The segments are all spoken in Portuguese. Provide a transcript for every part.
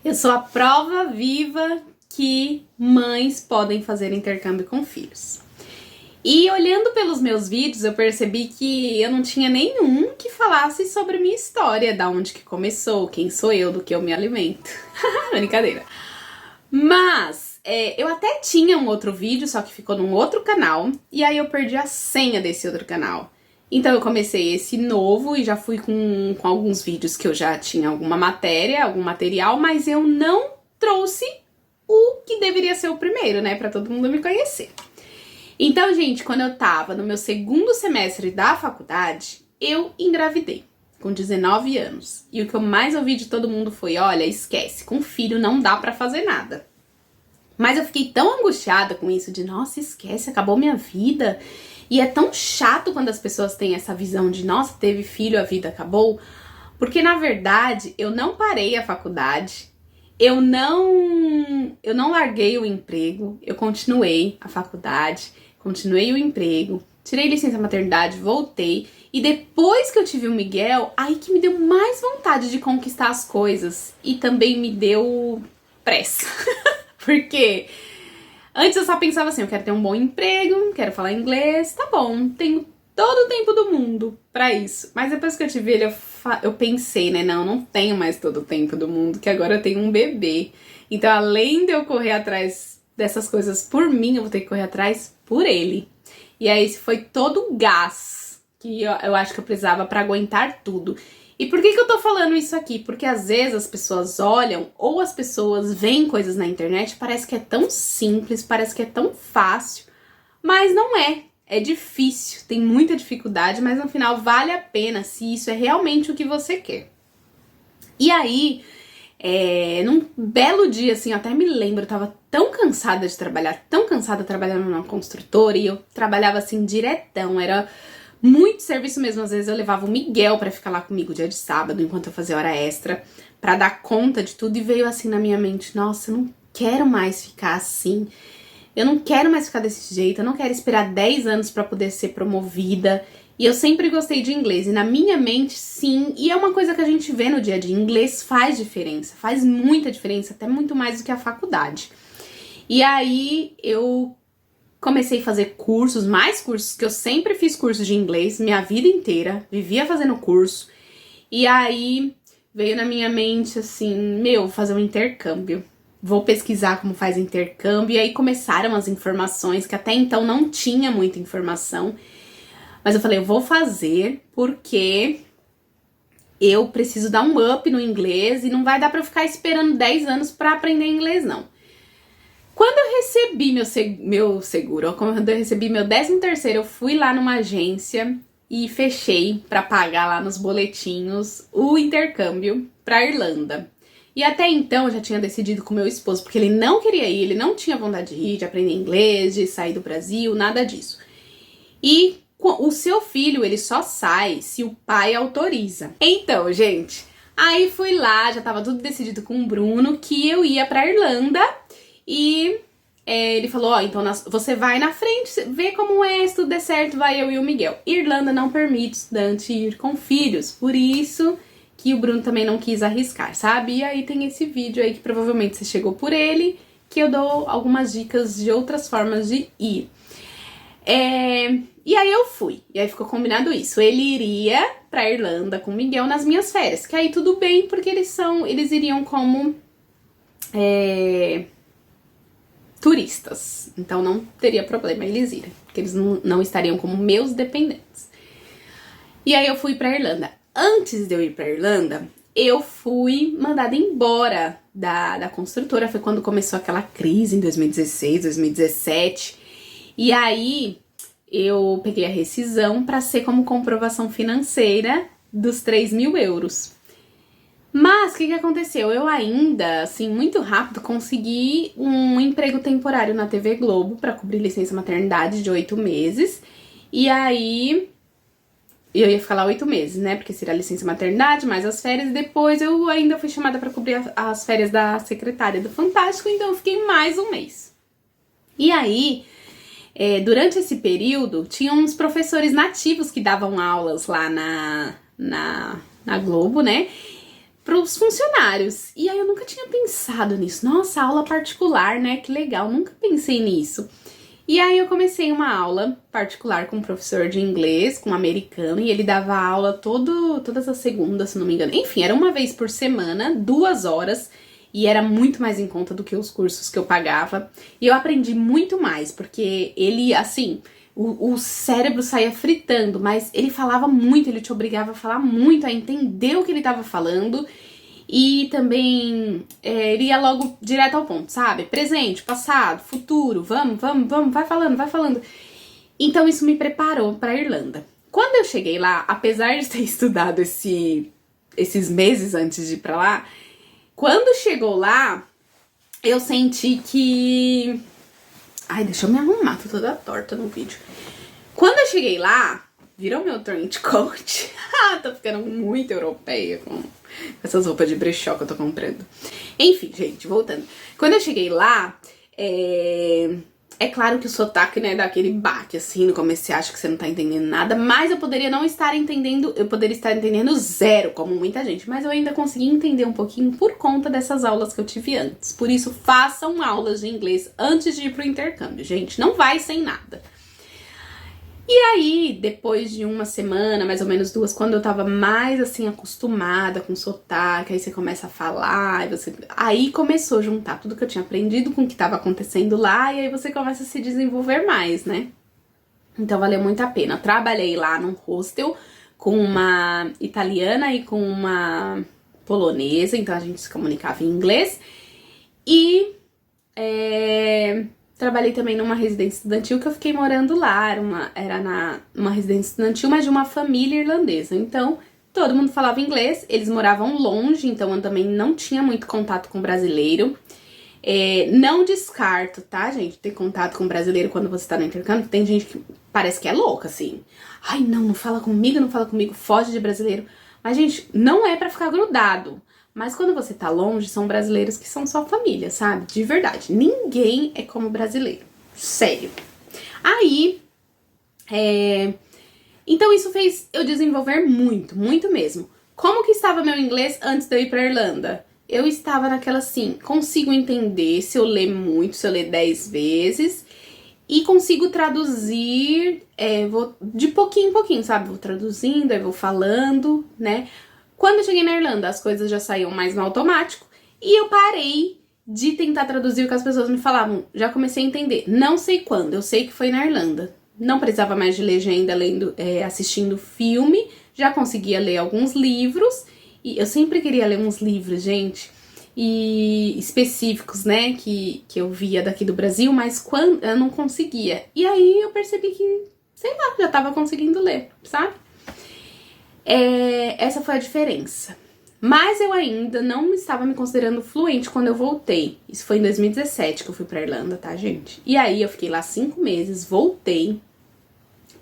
Eu sou a prova viva que mães podem fazer intercâmbio com filhos. E olhando pelos meus vídeos, eu percebi que eu não tinha nenhum que falasse sobre minha história, da onde que começou, quem sou eu, do que eu me alimento. Brincadeira. Mas eu até tinha um outro vídeo, só que ficou num outro canal, e aí eu perdi a senha desse outro canal. Então eu comecei esse novo e já fui com alguns vídeos que eu já tinha alguma matéria, algum material, mas eu não trouxe o que deveria ser o primeiro, né, pra todo mundo me conhecer. Então, gente, quando eu tava no meu segundo semestre da faculdade, eu engravidei, com 19 anos. E o que eu mais ouvi de todo mundo foi, olha, esquece, com filho não dá pra fazer nada. Mas eu fiquei tão angustiada com isso de, nossa, esquece, acabou minha vida. E é tão chato quando as pessoas têm essa visão de, nossa, teve filho, a vida acabou. Porque, na verdade, eu não parei a faculdade, eu não larguei o emprego, eu continuei a faculdade, continuei o emprego, tirei licença maternidade, voltei. E depois que eu tive o Miguel, aí que me deu mais vontade de conquistar as coisas. E também me deu pressa. Porque antes eu só pensava assim, eu quero ter um bom emprego, quero falar inglês, tá bom, tenho todo o tempo do mundo pra isso. Mas depois que eu tive ele, eu pensei, né, não tenho mais todo o tempo do mundo, que agora eu tenho um bebê. Então, além de eu correr atrás dessas coisas por mim, eu vou ter que correr atrás por ele. E aí, esse foi todo o gás que eu acho que eu precisava pra aguentar tudo. E por que eu tô falando isso aqui? Porque às vezes as pessoas olham ou as pessoas veem coisas na internet, parece que é tão simples, parece que é tão fácil, mas não é. É difícil, tem muita dificuldade, mas no final vale a pena se isso é realmente o que você quer. E aí, num belo dia, assim, eu até me lembro, eu tava tão cansada de trabalhar, tão cansada trabalhando numa construtora, e eu trabalhava assim diretão, era muito serviço mesmo. Às vezes eu levava o Miguel pra ficar lá comigo dia de sábado, enquanto eu fazia hora extra, pra dar conta de tudo, e veio assim na minha mente, nossa, eu não quero mais ficar assim, eu não quero mais ficar desse jeito, eu não quero esperar 10 anos pra poder ser promovida. E eu sempre gostei de inglês, e na minha mente, sim, e é uma coisa que a gente vê no dia a dia, inglês faz diferença, faz muita diferença, até muito mais do que a faculdade. E aí eu comecei a fazer cursos, mais cursos, que eu sempre fiz cursos de inglês, minha vida inteira, vivia fazendo curso. E aí veio na minha mente assim, vou fazer um intercâmbio. Vou pesquisar como faz intercâmbio. E aí começaram as informações, que até então não tinha muita informação. Mas eu falei, eu vou fazer porque eu preciso dar um up no inglês e não vai dar pra eu ficar esperando 10 anos pra aprender inglês, não. Quando eu recebi meu seguro, quando eu recebi meu 13º, eu fui lá numa agência e fechei pra pagar lá nos boletinhos o intercâmbio pra Irlanda. E até então eu já tinha decidido com meu esposo, porque ele não queria ir, ele não tinha vontade de ir, de aprender inglês, de sair do Brasil, nada disso. E o seu filho, ele só sai se o pai autoriza. Então, gente, aí fui lá, já tava tudo decidido com o Bruno, que eu ia pra Irlanda. E ele falou, ó, então você vai na frente, vê como é, se tudo der certo, vai eu e o Miguel. Irlanda não permite estudante ir com filhos, por isso que o Bruno também não quis arriscar, sabe? E aí tem esse vídeo aí que provavelmente você chegou por ele, que eu dou algumas dicas de outras formas de ir. E aí eu fui, e aí ficou combinado isso, ele iria pra Irlanda com o Miguel nas minhas férias, que aí tudo bem, porque eles iriam como turistas, então não teria problema eles irem, porque eles não estariam como meus dependentes. E aí eu fui pra Irlanda. Antes de eu ir pra Irlanda, eu fui mandada embora da construtora, foi quando começou aquela crise em 2016, 2017, e aí eu peguei a rescisão pra ser como comprovação financeira dos 3.000 euros. Mas o que aconteceu? Eu ainda, assim, muito rápido, consegui um emprego temporário na TV Globo pra cobrir licença maternidade de 8 meses. E aí eu ia ficar lá 8 meses, né? Porque seria a licença maternidade, mais as férias. E depois eu ainda fui chamada pra cobrir as férias da secretária do Fantástico, então eu fiquei mais um mês. E aí, durante esse período, tinha uns professores nativos que davam aulas lá na Globo, né? pros funcionários. E aí eu nunca tinha pensado nisso. Nossa, aula particular, né? Que legal, nunca pensei nisso. E aí eu comecei uma aula particular com um professor de inglês, com um americano, e ele dava aula todas as segundas, se não me engano. Enfim, era uma vez por semana, 2 horas, e era muito mais em conta do que os cursos que eu pagava. E eu aprendi muito mais, porque ele, assim, o cérebro saía fritando, mas ele falava muito, ele te obrigava a falar muito, a entender o que ele estava falando. E também ele ia logo direto ao ponto, sabe? Presente, passado, futuro, vamos, vai falando. Então isso me preparou para a Irlanda. Quando eu cheguei lá, apesar de ter estudado esses meses antes de ir para lá, quando chegou lá, eu senti que... Ai, deixa eu me arrumar, tô toda torta no vídeo. Quando eu cheguei lá, virou meu trench coat. Tô ficando muito europeia com essas roupas de brechó que eu tô comprando. Enfim, gente, voltando. Quando eu cheguei lá, é claro que o sotaque, né, dá aquele baque, assim, no começo você acha que você não tá entendendo nada, mas eu poderia não estar entendendo, eu poderia estar entendendo zero, como muita gente, mas eu ainda consegui entender um pouquinho por conta dessas aulas que eu tive antes. Por isso, façam aulas de inglês antes de ir pro intercâmbio, gente, não vai sem nada. E aí, depois de uma semana, mais ou menos 2, quando eu tava mais, assim, acostumada com sotaque, aí você começa a falar, aí começou a juntar tudo que eu tinha aprendido com o que tava acontecendo lá, e aí você começa a se desenvolver mais, né? Então, valeu muito a pena. Eu trabalhei lá num hostel com uma italiana e com uma polonesa, então a gente se comunicava em inglês. E... trabalhei também numa residência estudantil que eu fiquei morando lá, era uma residência estudantil, mas de uma família irlandesa. Então, todo mundo falava inglês, eles moravam longe, então eu também não tinha muito contato com brasileiro. Não descarto, tá, gente, ter contato com brasileiro quando você tá no intercâmbio. Tem gente que parece que é louca, assim. Ai, não fala comigo, foge de brasileiro. Mas, gente, não é pra ficar grudado. Mas quando você tá longe, são brasileiros que são sua família, sabe? De verdade. Ninguém é como brasileiro. Sério. Aí, então isso fez eu desenvolver muito, muito mesmo. Como que estava meu inglês antes de eu ir pra Irlanda? Eu estava naquela assim, consigo entender se eu ler muito, se eu ler 10 vezes. E consigo traduzir, vou de pouquinho em pouquinho, sabe? Vou traduzindo, aí vou falando, né? Quando eu cheguei na Irlanda, as coisas já saíam mais no automático e eu parei de tentar traduzir o que as pessoas me falavam. Já comecei a entender. Não sei quando, eu sei que foi na Irlanda. Não precisava mais de legenda assistindo filme, já conseguia ler alguns livros. E eu sempre queria ler uns livros, gente, e específicos, né, que eu via daqui do Brasil, mas quando eu não conseguia. E aí eu percebi que, sei lá, já tava conseguindo ler, sabe? Essa foi a diferença. Mas eu ainda não estava me considerando fluente quando eu voltei. Isso foi em 2017 que eu fui pra Irlanda, tá, gente? E aí eu fiquei lá 5 meses, voltei,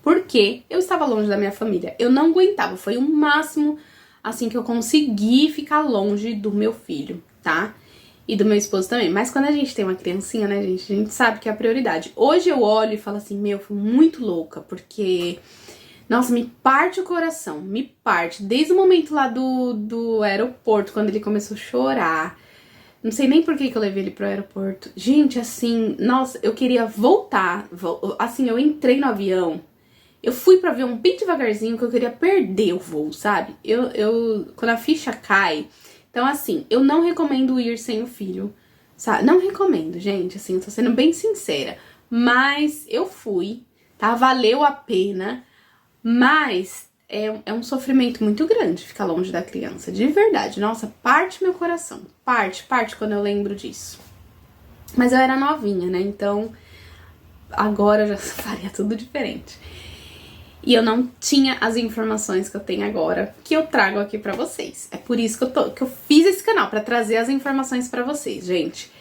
porque eu estava longe da minha família. Eu não aguentava, foi o máximo, assim, que eu consegui ficar longe do meu filho, tá? E do meu esposo também. Mas quando a gente tem uma criancinha, né, gente, a gente sabe que é a prioridade. Hoje eu olho e falo assim, meu, fui muito louca, porque... Nossa, me parte o coração, me parte. Desde o momento lá do aeroporto, quando ele começou a chorar. Não sei nem por que eu levei ele pro aeroporto. Gente, assim, nossa, eu queria voltar. Assim, eu entrei no avião. Eu fui pro avião bem devagarzinho, que eu queria perder o voo, sabe? Quando a ficha cai... Então, assim, eu não recomendo ir sem o filho, sabe? Não recomendo, gente, assim, tô sendo bem sincera. Mas eu fui, tá? Valeu a pena... Mas é um sofrimento muito grande ficar longe da criança, de verdade. Nossa, parte meu coração, parte quando eu lembro disso. Mas eu era novinha, né? Então agora eu já faria tudo diferente. E eu não tinha as informações que eu tenho agora, que eu trago aqui pra vocês. É por isso que eu fiz esse canal, pra trazer as informações pra vocês, gente.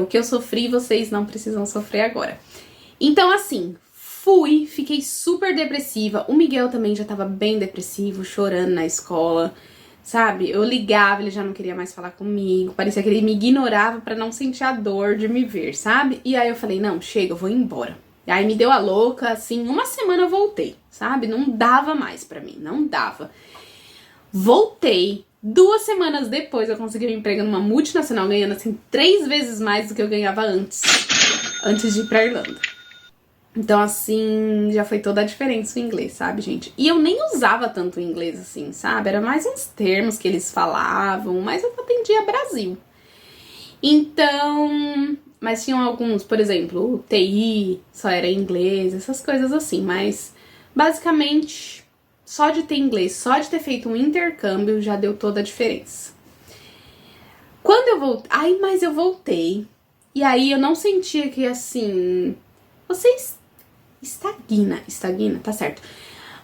O que eu sofri, vocês não precisam sofrer agora. Então, assim... Fiquei super depressiva. O Miguel também já tava bem depressivo, chorando na escola, sabe? Eu ligava, ele já não queria mais falar comigo. Parecia que ele me ignorava pra não sentir a dor de me ver, sabe? E aí eu falei, não, chega, eu vou embora. E aí me deu a louca, assim, uma semana eu voltei, sabe? Não dava mais pra mim, não dava. Voltei, 2 semanas depois eu consegui um emprego numa multinacional ganhando assim 3 vezes mais do que eu ganhava antes de ir pra Irlanda. Então assim, já foi toda a diferença o inglês, sabe, gente? E eu nem usava tanto o inglês assim, sabe? Era mais uns termos que eles falavam, mas eu atendia Brasil. Então, mas tinham alguns, por exemplo, o TI só era inglês, essas coisas assim, mas basicamente só de ter inglês, só de ter feito um intercâmbio já deu toda a diferença. Quando eu voltei, mas eu voltei, e aí eu não sentia que assim, vocês estagna, tá certo.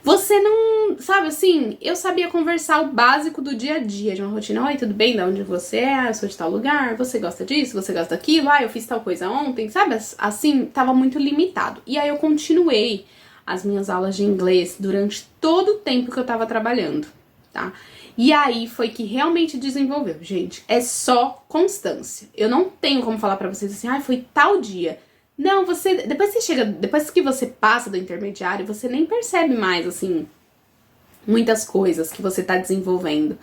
Você não, sabe assim, eu sabia conversar o básico do dia a dia, de uma rotina. Oi, tudo bem? De onde você é? Ah, eu sou de tal lugar. Você gosta disso? Você gosta daquilo? Ah, eu fiz tal coisa ontem, sabe? Assim, tava muito limitado. E aí eu continuei as minhas aulas de inglês durante todo o tempo que eu tava trabalhando, tá? E aí foi que realmente desenvolveu. Gente, é só constância. Eu não tenho como falar pra vocês assim, ah, foi tal dia. Não, depois que você passa do intermediário, você nem percebe mais, assim, muitas coisas que você tá desenvolvendo.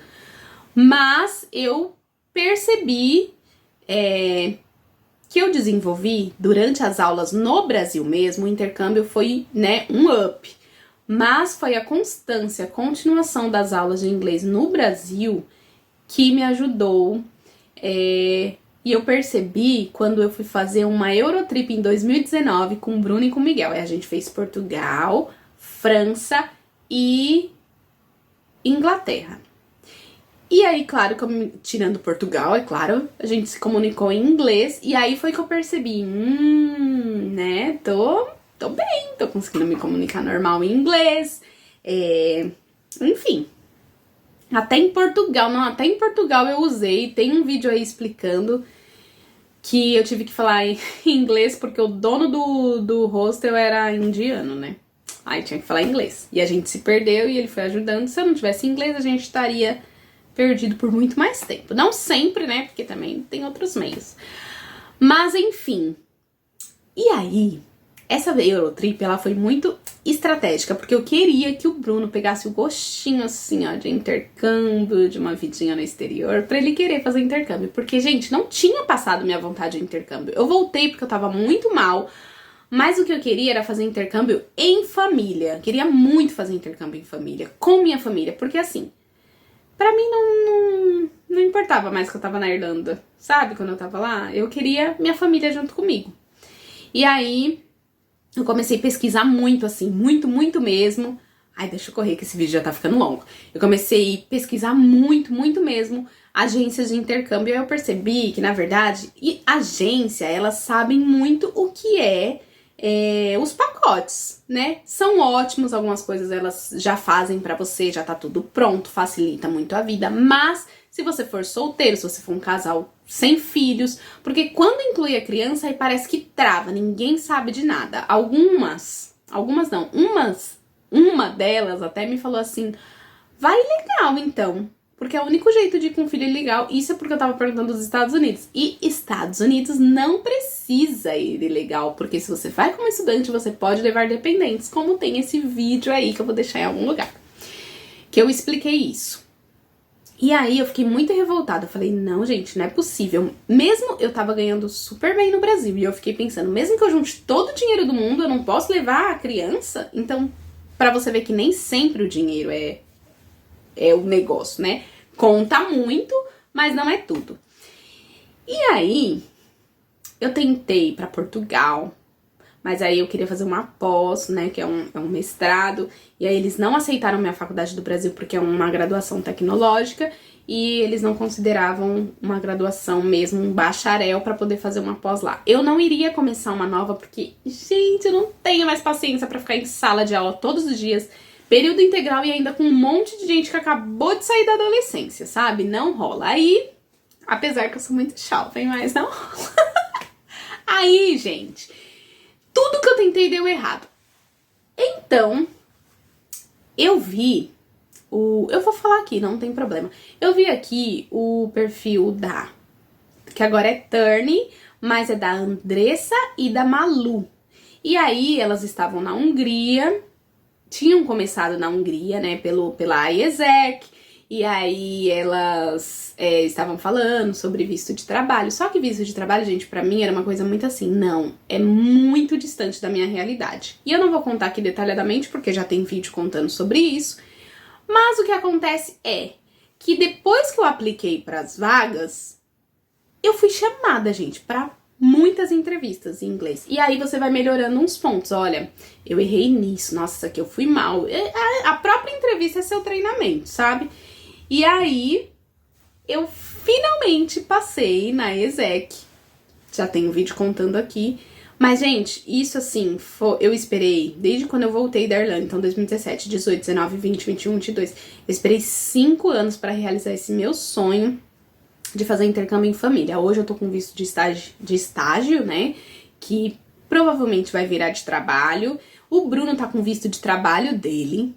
Mas eu percebi que eu desenvolvi durante as aulas no Brasil mesmo, o intercâmbio foi, né, um up. Mas foi a constância, a continuação das aulas de inglês no Brasil que me ajudou. E eu percebi quando eu fui fazer uma Eurotrip em 2019 com o Bruno e com o Miguel. A gente fez Portugal, França e Inglaterra. E aí, claro, tirando Portugal, é claro, a gente se comunicou em inglês. E aí foi que eu percebi, né, tô bem, tô conseguindo me comunicar normal em inglês. Enfim. Até em Portugal eu usei, tem um vídeo aí explicando que eu tive que falar em inglês porque o dono do hostel era indiano, né? Aí tinha que falar inglês. E a gente se perdeu e ele foi ajudando. Se eu não tivesse inglês, a gente estaria perdido por muito mais tempo. Não sempre, né? Porque também tem outros meios. Mas enfim. E aí, essa Eurotrip, ela foi muito estratégica, porque eu queria que o Bruno pegasse o gostinho, assim, ó, de intercâmbio, de uma vidinha no exterior, pra ele querer fazer intercâmbio. Porque, gente, não tinha passado minha vontade de intercâmbio. Eu voltei porque eu tava muito mal, mas o que eu queria era fazer intercâmbio em família. Queria muito fazer intercâmbio em família, com minha família, porque assim, pra mim não importava mais que eu tava na Irlanda, sabe? Quando eu tava lá, eu queria minha família junto comigo. E aí eu comecei a pesquisar muito, assim, muito mesmo. Ai, deixa eu correr que esse vídeo já tá ficando longo. Eu comecei a pesquisar muito mesmo agências de intercâmbio. E aí eu percebi que, na verdade, agência, elas sabem muito o que os pacotes, né? São ótimos, algumas coisas elas já fazem pra você, já tá tudo pronto, facilita muito a vida. Mas se você for solteiro, se você for um casal sem filhos, porque quando inclui a criança aí parece que trava, ninguém sabe de nada. Uma delas até me falou assim, vai legal então, porque é o único jeito de ir com filho ilegal. Isso é porque eu tava perguntando dos Estados Unidos, e Estados Unidos não precisa ir ilegal, porque se você vai como estudante, você pode levar dependentes, como tem esse vídeo aí que eu vou deixar em algum lugar, que eu expliquei isso. E aí eu fiquei muito revoltada, eu falei, não gente, não é possível. Mesmo eu tava ganhando super bem no Brasil, e eu fiquei pensando, mesmo que eu junte todo o dinheiro do mundo, eu não posso levar a criança? Então, pra você ver que nem sempre o dinheiro é o negócio, né? Conta muito, mas não é tudo. E aí, eu tentei ir pra Portugal, mas aí eu queria fazer uma pós, né, que é um mestrado, e aí eles não aceitaram minha faculdade do Brasil porque é uma graduação tecnológica, e eles não consideravam uma graduação mesmo, um bacharel pra poder fazer uma pós lá. Eu não iria começar uma nova porque, gente, eu não tenho mais paciência pra ficar em sala de aula todos os dias, período integral e ainda com um monte de gente que acabou de sair da adolescência, sabe? Não rola. Aí, apesar que eu sou muito jovem, mas não rola. Aí, gente, tudo que eu tentei deu errado. Então, eu vi eu vou falar aqui, não tem problema. Eu vi aqui o perfil que agora é Turny, mas é da Andressa e da Malu. E aí, elas estavam na Hungria, tinham começado na Hungria, né, pela IESEC, E aí elas estavam falando sobre visto de trabalho. Só que visto de trabalho, gente, pra mim era uma coisa muito assim, não, é muito distante da minha realidade. E eu não vou contar aqui detalhadamente, porque já tem vídeo contando sobre isso. Mas o que acontece é que depois que eu apliquei pras vagas, eu fui chamada, gente, pra muitas entrevistas em inglês. E aí você vai melhorando uns pontos. Olha, eu errei nisso, nossa, isso aqui eu fui mal. A própria entrevista é seu treinamento, sabe? E aí eu finalmente passei na ESEC. Já tem um vídeo contando aqui. Mas, gente, isso assim, eu esperei desde quando eu voltei da Irlanda, então 2017, 18, 19, 20, 21, 22. Eu esperei 5 anos pra realizar esse meu sonho de fazer intercâmbio em família. Hoje eu tô com visto de estágio, né, que provavelmente vai virar de trabalho. O Bruno tá com visto de trabalho dele.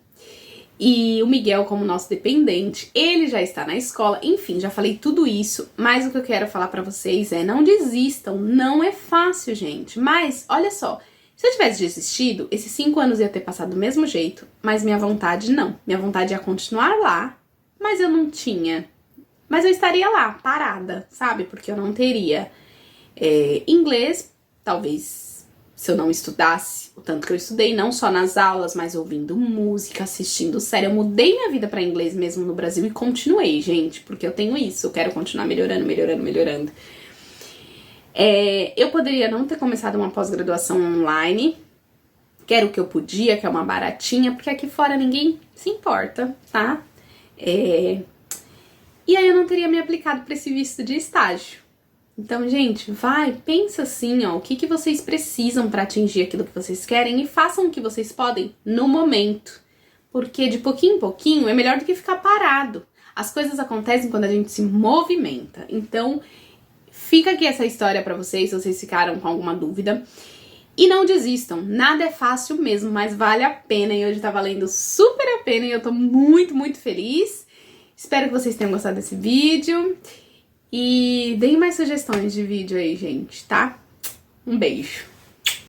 E o Miguel como nosso dependente, ele já está na escola. Enfim, já falei tudo isso, mas o que eu quero falar pra vocês é: não desistam, não é fácil, gente. Mas, olha só, se eu tivesse desistido, esses 5 anos ia ter passado do mesmo jeito, mas minha vontade não. Minha vontade ia continuar lá, mas eu não tinha. Mas eu estaria lá, parada, sabe? Porque eu não teria inglês, talvez se eu não estudasse o tanto que eu estudei, não só nas aulas, mas ouvindo música, assistindo série. Eu mudei minha vida pra inglês mesmo no Brasil e continuei, gente, porque eu tenho isso, eu quero continuar melhorando, melhorando, melhorando. Eu poderia não ter começado uma pós-graduação online, que era o que eu podia, que é uma baratinha, porque aqui fora ninguém se importa, tá? E aí eu não teria me aplicado pra esse visto de estágio. Então, gente, pensa assim, ó, o que vocês precisam pra atingir aquilo que vocês querem e façam o que vocês podem no momento. Porque de pouquinho em pouquinho é melhor do que ficar parado. As coisas acontecem quando a gente se movimenta. Então, fica aqui essa história pra vocês, se vocês ficaram com alguma dúvida. E não desistam, nada é fácil mesmo, mas vale a pena. E hoje tá valendo super a pena e eu tô muito, muito feliz. Espero que vocês tenham gostado desse vídeo. E deem mais sugestões de vídeo aí, gente, tá? Um beijo!